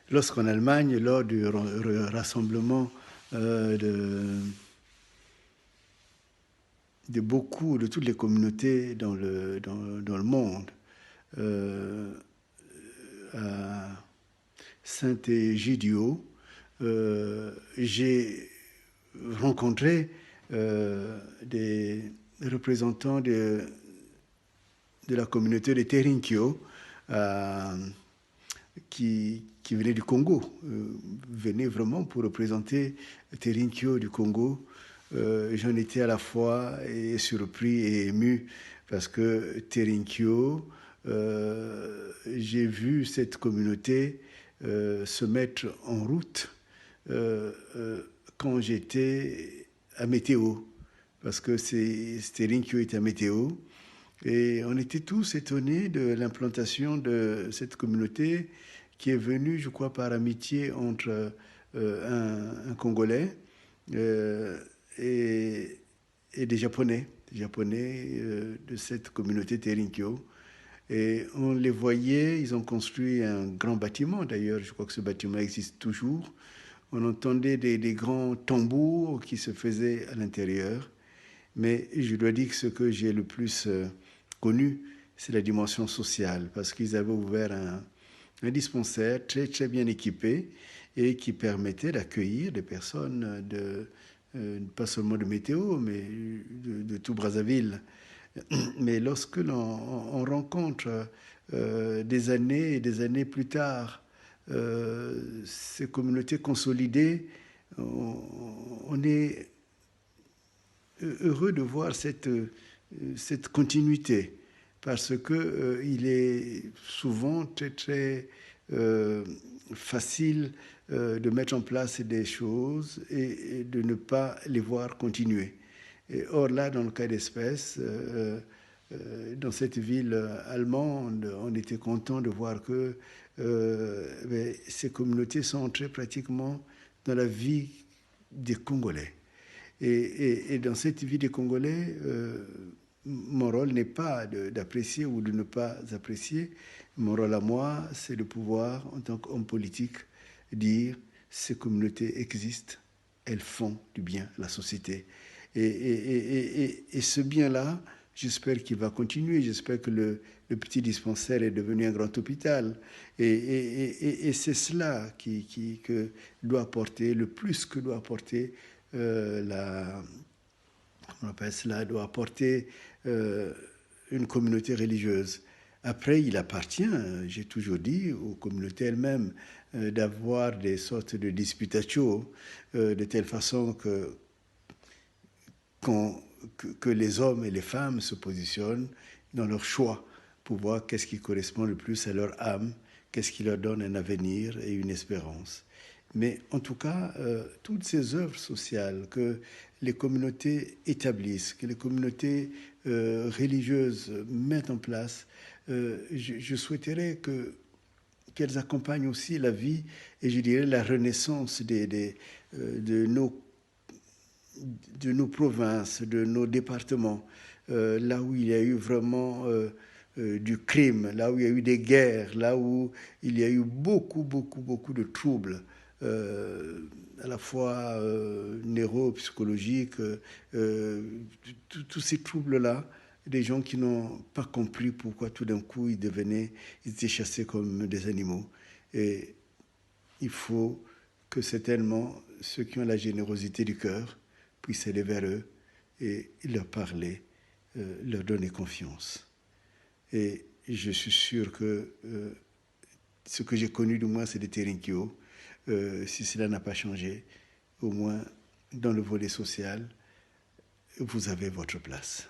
lorsqu'en Allemagne, lors du rassemblement de toutes les communautés dans le monde, à Saint-Egidio, j'ai rencontré des représentants de la communauté de Terinkyo qui venaient du Congo, venaient vraiment pour représenter Terinkyo du Congo. J'en étais à la fois surpris et ému parce que Terinkyo, j'ai vu cette communauté se mettre en route quand j'étais à Météo, parce que Terinkyo était à Météo. Et on était tous étonnés de l'implantation de cette communauté qui est venue, je crois, par amitié entre un Congolais et des Japonais de cette communauté Terinkyo. Et on les voyait, ils ont construit un grand bâtiment, d'ailleurs, je crois que ce bâtiment existe toujours. On entendait des grands tambours qui se faisaient à l'intérieur. Mais je dois dire que ce que j'ai le plus connu, c'est la dimension sociale, parce qu'ils avaient ouvert un dispensaire très, très bien équipé et qui permettait d'accueillir des personnes pas seulement de Météo, mais de tout Brazzaville. Mais lorsque l'on rencontre des années et des années plus tard ces communautés consolidées, on est heureux de voir cette continuité, parce que il est souvent très très facile de mettre en place des choses et de ne pas les voir continuer. Et or là, dans le cas d'espèce, dans cette ville allemande, on était content de voir que ces communautés sont entrées pratiquement dans la vie des Congolais. Et dans cette vie des Congolais, mon rôle n'est pas d'apprécier ou de ne pas apprécier. Mon rôle à moi, c'est de pouvoir, en tant qu'homme politique, dire ces communautés existent, elles font du bien à la société. Et ce bien-là, j'espère qu'il va continuer. J'espère que le petit dispensaire est devenu un grand hôpital. Et c'est cela que doit apporter, le plus que doit apporter on appelle cela, doit apporter une communauté religieuse. Après, il appartient, j'ai toujours dit, aux communautés elles-mêmes d'avoir des sortes de disputatio, de telle façon que les hommes et les femmes se positionnent dans leur choix pour voir qu'est-ce qui correspond le plus à leur âme, qu'est-ce qui leur donne un avenir et une espérance. Mais en tout cas, toutes ces œuvres sociales que les communautés établissent, que les communautés religieuses mettent en place, je souhaiterais qu'elles accompagnent aussi la vie et je dirais la renaissance de nos provinces, de nos départements, là où il y a eu vraiment du crime, là où il y a eu des guerres, là où il y a eu beaucoup de troubles. À la fois neuropsychologiques, tous ces troubles-là, des gens qui n'ont pas compris pourquoi tout d'un coup ils étaient chassés comme des animaux. Et il faut que certainement ceux qui ont la générosité du cœur puissent aller vers eux et leur parler, leur donner confiance. Et je suis sûr que ce que j'ai connu du moins c'est des Terinkyo. Si cela n'a pas changé, au moins dans le volet social, vous avez votre place.